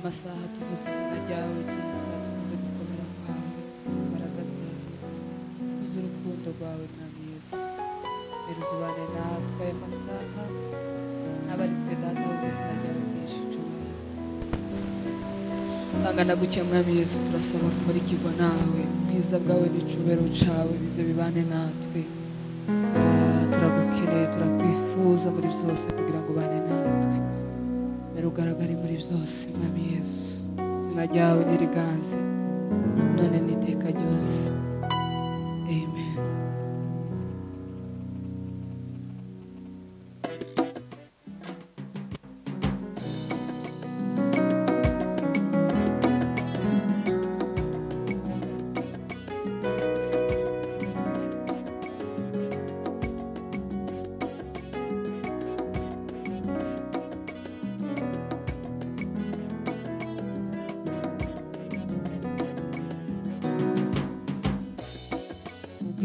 masaha tuvuze izina ryawe ryiza, tuvuze gukomera kwawe, tuvuze imbaraga zawe, tuvuze urukundo rwawe mwami Yesu. Rero uzubane natwe aya masaha, n'abari twe data wo izina ryawe ryinshi icubahiro. Tangana gutya mwami Yesu, turasaba kumurikirwa nawe, ubwiza bwawe n'icubahiro cawe bize bibane natwe. Turagukeneye, turakwifuza muri byose kugira ngo ubane natwe, mbere ugaragare muri byose mwami Yesu. Izina ryawe niriganze none n'iteka ryose. Amen.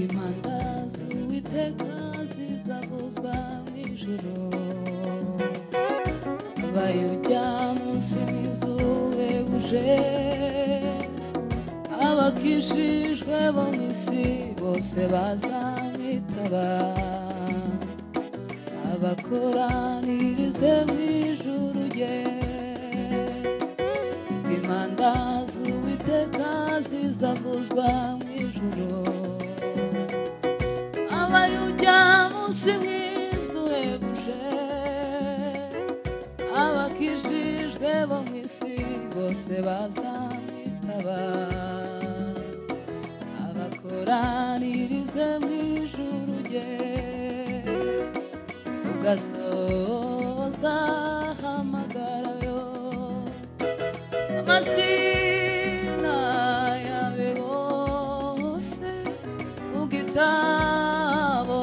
Impanda z'Uwiteka zizavuzwa mw'ijuru, abayujya munsi w'izuba buje, abakijijwe bo mw'isi bose bazamwitaba, abakoranirize mw'ijuru rye. Impanda z'Uwiteka zizavuzwa mw'ijuru, abayujya munsi w'izuba buje, abakijijwe bo mw'isi bose bazamwitaba, abakoranirize mw'ijuru rye. Ubwo azoza ahamagarayo amazina yawe bose mu gitabo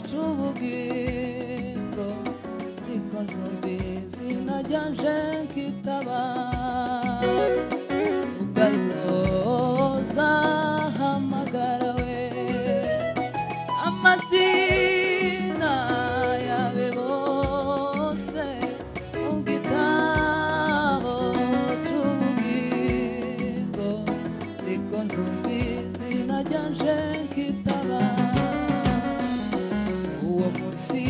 c'ubugingo, zikozombi izina ryanje nkitaba. Ubwo azoza ahamagarawe amazina yawe bose mu gitabo c'ubugingo, zikozombi izina ryanje nkitaba. Uwo munsi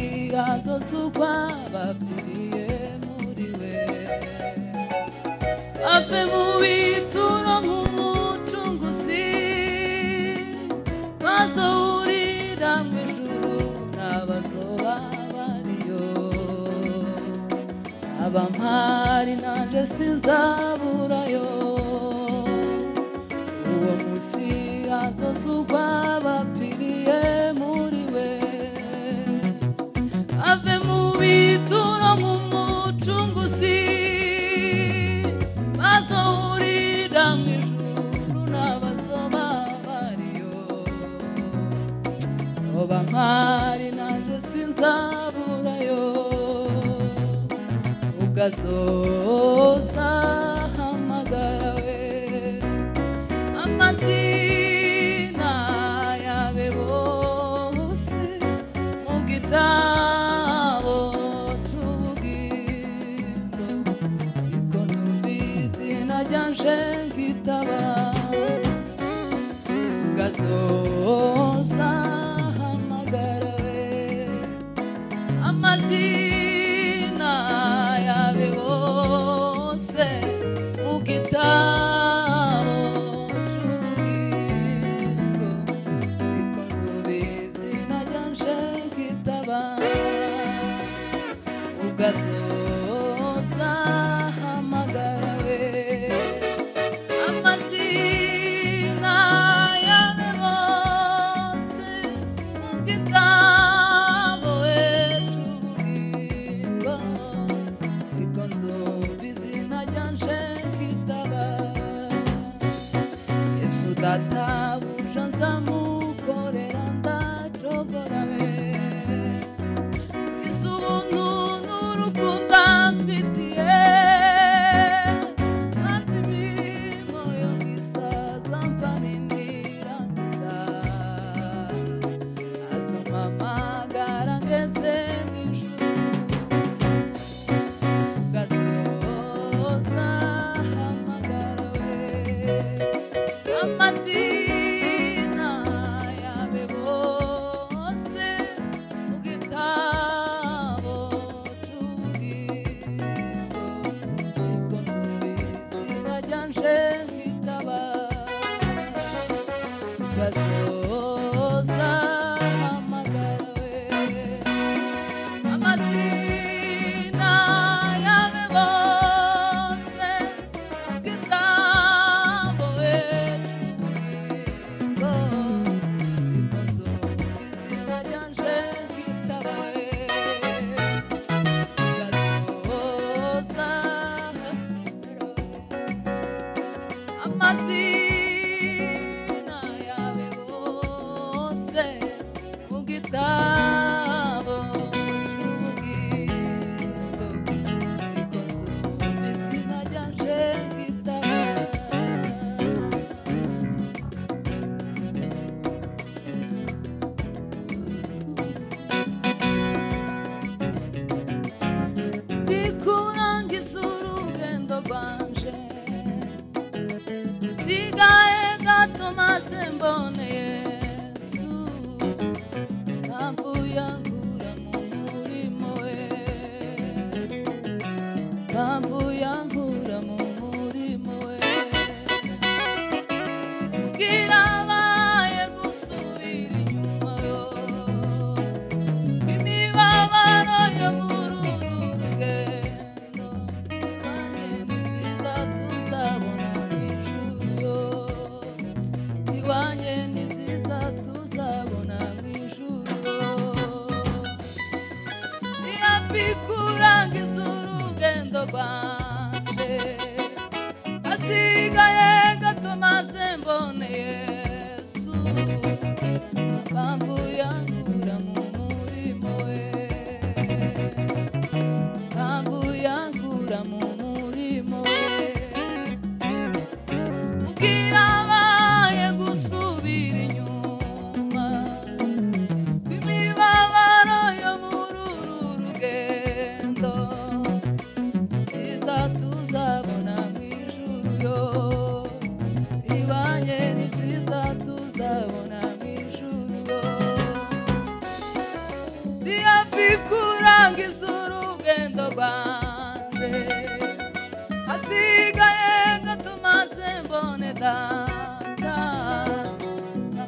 azozugwa bapfiriye muri we, ave mu bituro nk'umucunguzi, bazohurira mw'ijuru n'abazoba bariyo. Abampari nanje sinzaburayo, uwo munsi azozugwa bapfiriye muri we, ave mu bituro nk'umucunguzi, bazohurira mw'ijuru n'abazoba bariyo. Abampari nanje sinzaburayo, ubwo azoza ahamagarawe amazina yawe bose mu gitabo c'ubugingo, niko numva izina ryanje nkitaba. Ubwo azoza ahamagarawe amazina yawe bose mu gitabo c'ubugingo, niko numva izina ryanje nkitaba. Ubwo azoza ahamagarawe amazina yawe bose ugasoza amagarawe amazina yawe bose gitabo ecubugingo zikozo izina ryanje gitabawe ugasoza amazina yawe bose mu gitabo cy'ubugingo zikozo izina ryanje gitabawe bikurangiza urugendo rwanje sigaye gato maze mbone Yesu kamvuye ankura mu murimo we kamvuye ankura mu murimo we ubwira abaye gusubira inyuma yo imibabaro yo muri uru rugendo ibanye ni byiza tuzabona mw'ijuru yo ibanye ni byiza tuzabona mw'ijuru yo ni hafi kurangiza urugendo rwanje hasigaye gato maze mbone Yesu kamvuye ankura mu murimo we kamvuye ankura mu murimo we ubwira abaye gusubira inyuma kw'imibabaro yo muri uru rugendo byiza tuzabona mw'ijuru yo ibanye ni byiza tuzabona mw'ijuru yo ndi hafi kurangiza urugendo rwanje hasigaye gato maze mbone data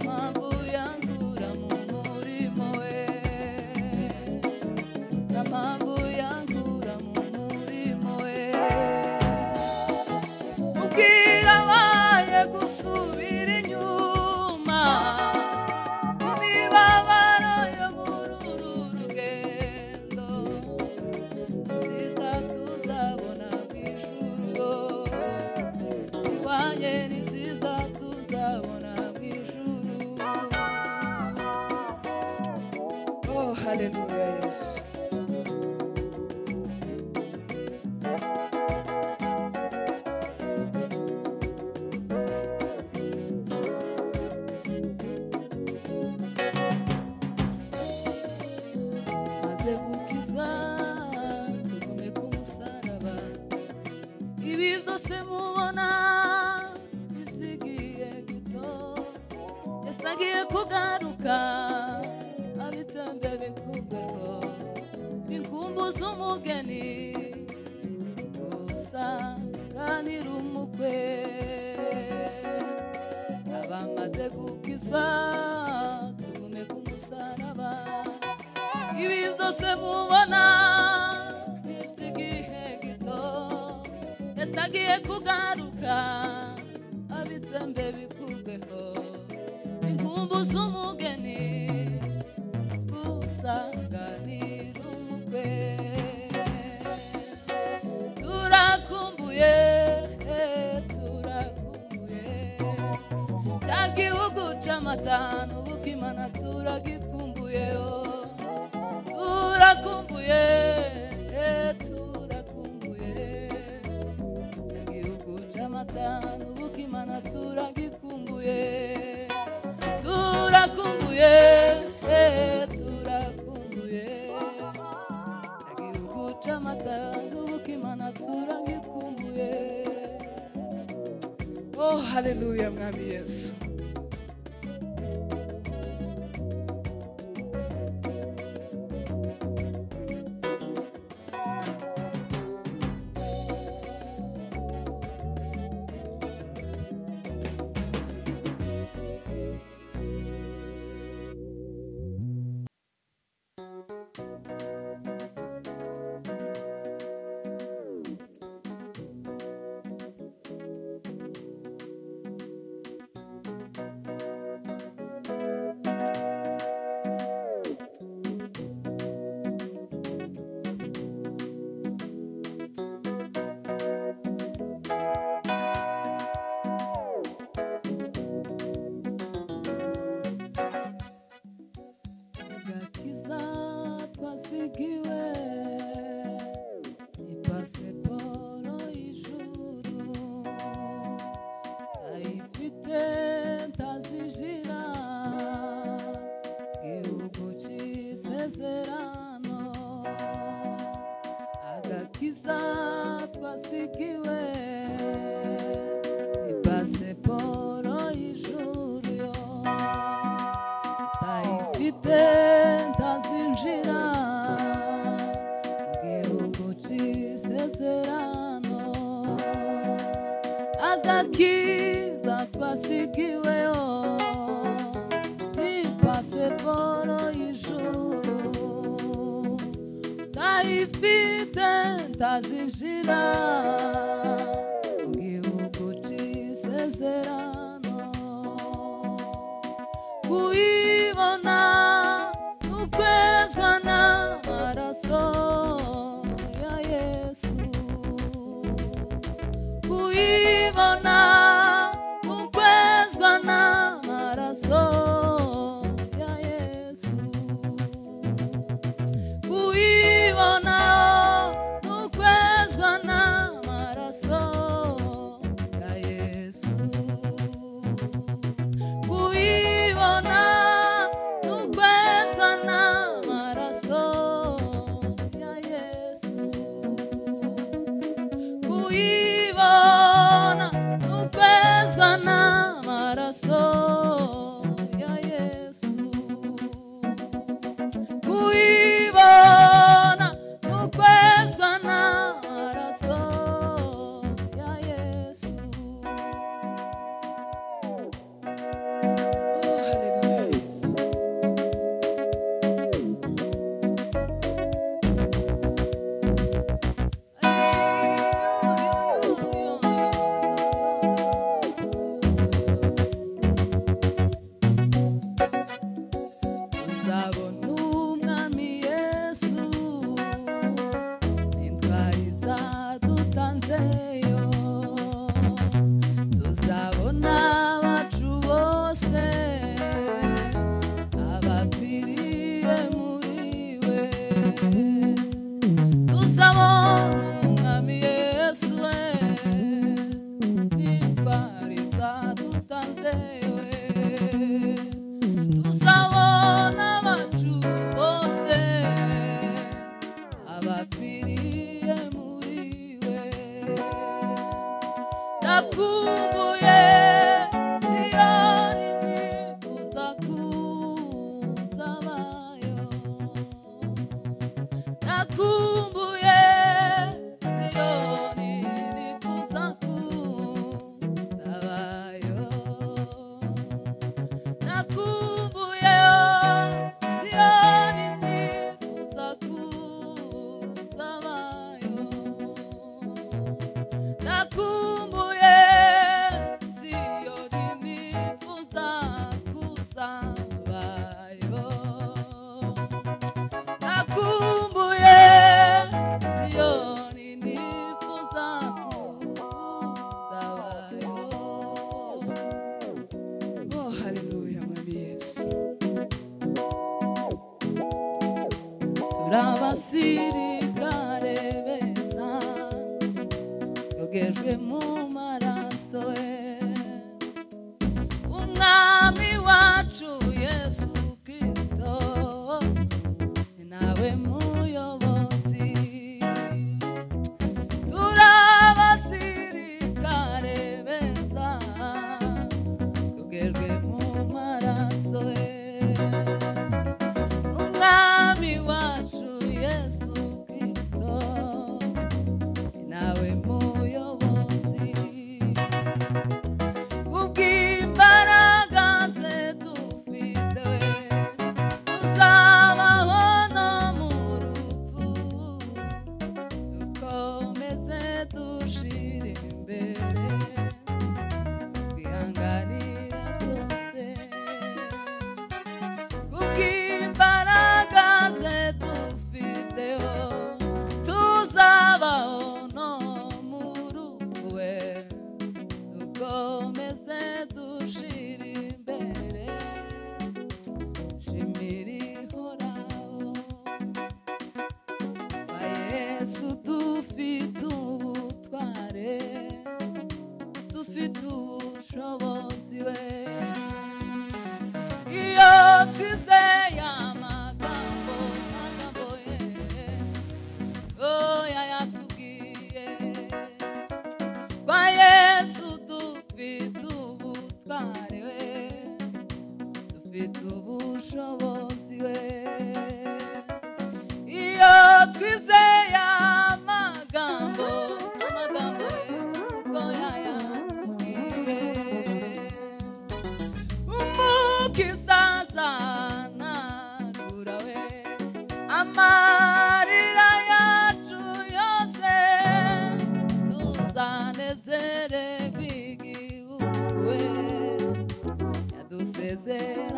kamvuye ankura mu murimo we kamvuye ankura mu murimo we ubwira abaye gusubira inyuma imibabaro yo muri uru rugendo byiza tuzabona mw'ijuru ibanye ni byiza tuzabona mw'ijuru. Oh, haleluya Yesu. Maze gukizwa tugume ku musaraba ibi byose mubona ivyigiye gito Yesu agiye kugaruka abitambe bikugweho inkumbuza umugeni gusanganira umukwe abamaze gukizwa tugume ku musaraba ibi byose mubona ivyigihe gito Yesu agiye kugaruka abitambe bikugweho inkumbuza umugeni gusanganira umukwe turakumbuye cya gihugu c'amata n'ubukimana turagikumbuye turakumbuye cya gihugu c'amata n'ubukimana turagikumbuye turakumbuye igihugu c'amata n'ubukimana turagikumbuye. Oh, haleluya mwami Yesu. ntafite ntazinjira mu gihugu cy'isezerano agakiza twasigiweho ni pasiporo y'ijuru ntayifite ntazinjira mu gihugu cy'isezerano kuyibona ukwezwa n'amaraso ya Yesu kuyibona ukwezwa n'amaraso ya Yesu kuyibona ukwezwa n'amaraso ya Yesu kuyibona ukwezwa n'amaraso ya Yesu kuyibona ukwezwa n'amaraso ya Yesu kuyibona ukwezwa n'amaraso ya Yesu. Uzabona umwami Yesu n'intwari zadutanzeyo tuzabona abacu bose abapfiriye muri we tuzabona umwami Yesu we n'intwari zadutanzeyo tuzabona abacu bose abapfiriye muri we ndakumbuye Siyoni nifuza kuzabayo ndakumbuye Siyoni nifuza kuzabayo nakumbuye Siyoni nifuza kuzabayo nakumbuye Siyoni nifuza kuzabayo nakumbuye Siyoni nifuza kuzabayo. Oh, haleluya mwami Yesu. turabasirikare beza yogejwe mu maraso ye umwami wacu Yesu Kristo ni nawe muyobozi turabasirikare beza yogejwe mu maraso ye umwami wacu Yesu Kristo ni nawe muyobozi kubw'imbaraga ze dufite tuzabaho no mu rupfu dukomeze dushira imbere twihanganira byose kubw'imbaraga ze dufiteho tuzabaho no mu rupfu we dukomeze dushira imbere shimira ihoraho kwa Yesu dufite ubutware dufite ubushobozi we iyo twizeye amagambo ye oya yatubwiye kwa Yesu dufite ubutware we dufite ubushobozi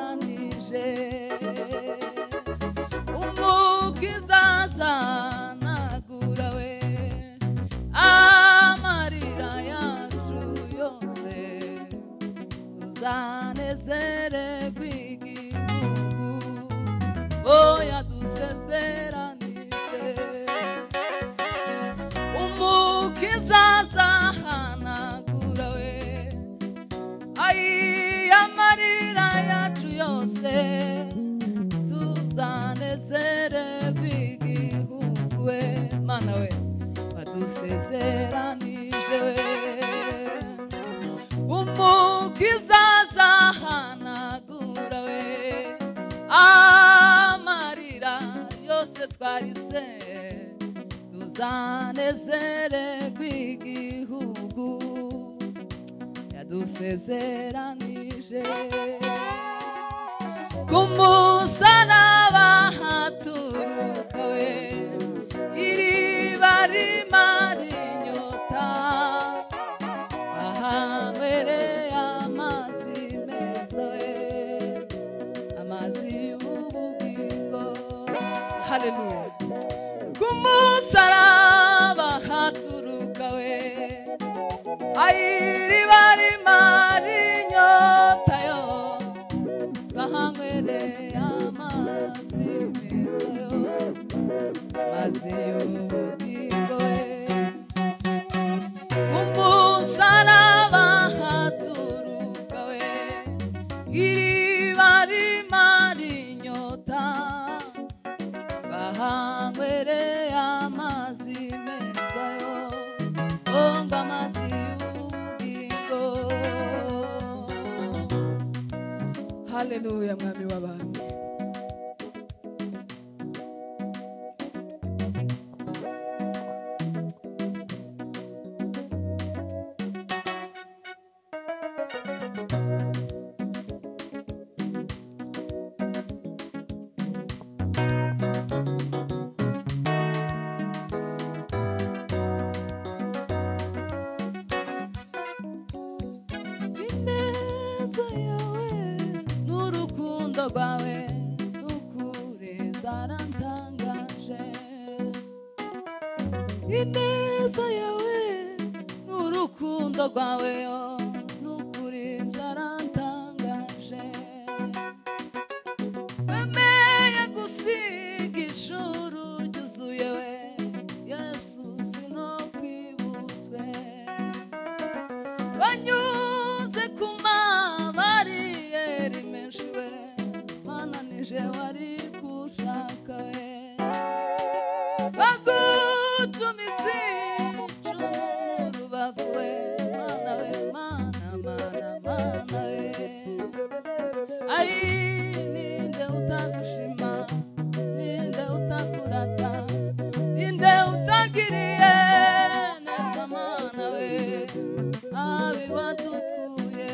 yadusezeranije umukiza azanagura we amarira yacu yose tuzanezererwa igihugu yadusezeranije umukiza azahanagura we amarira yacu yose tuzanezererwa igihugu we mana we wadusezeranije we umukiza azahanagura we amarira yose twarize tuzanezererwa igihugu yadusezeranije ku musaraba haturuka we iriba rimara inyota ahanywereye amazi meza we amazi y'ubugingo haleluya ku musaraba haturuka we iriba rimara inyota yo ahanywereye amazi meza yo amazi y'ubugingo we ku musaraba haturuka we iriba rimara inyota ahanywereye amazi meza yo ngo amazi y'ubugingo haleluya mwami w'abami rwawe ukuri zarantangaje ineza yawe n'urukundo rwawe n'ukuri zarantangaje wemeye gusiga ijuru ryuzuye we Yesu sinokwibutswe wanyuze ku mabariyeri menshi we je wari kushaka we bagutumiza icumu mu rubavu we mana we mana mana mana we ayi ninde utagushima ninde utakurata ninde utagiriye neza mana we abi wadukuye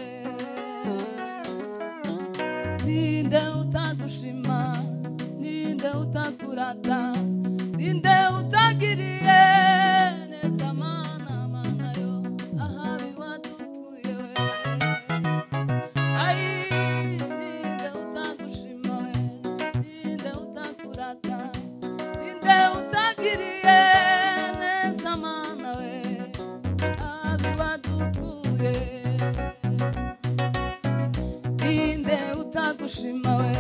ninde utagushima ninde utakurata ninde utagiriye neza mana mana yo ahabi wadukuye we ayi ninde utagushima we ninde utakurata ninde utagiriye neza mana we ahabi wadukuye ninde utagushima we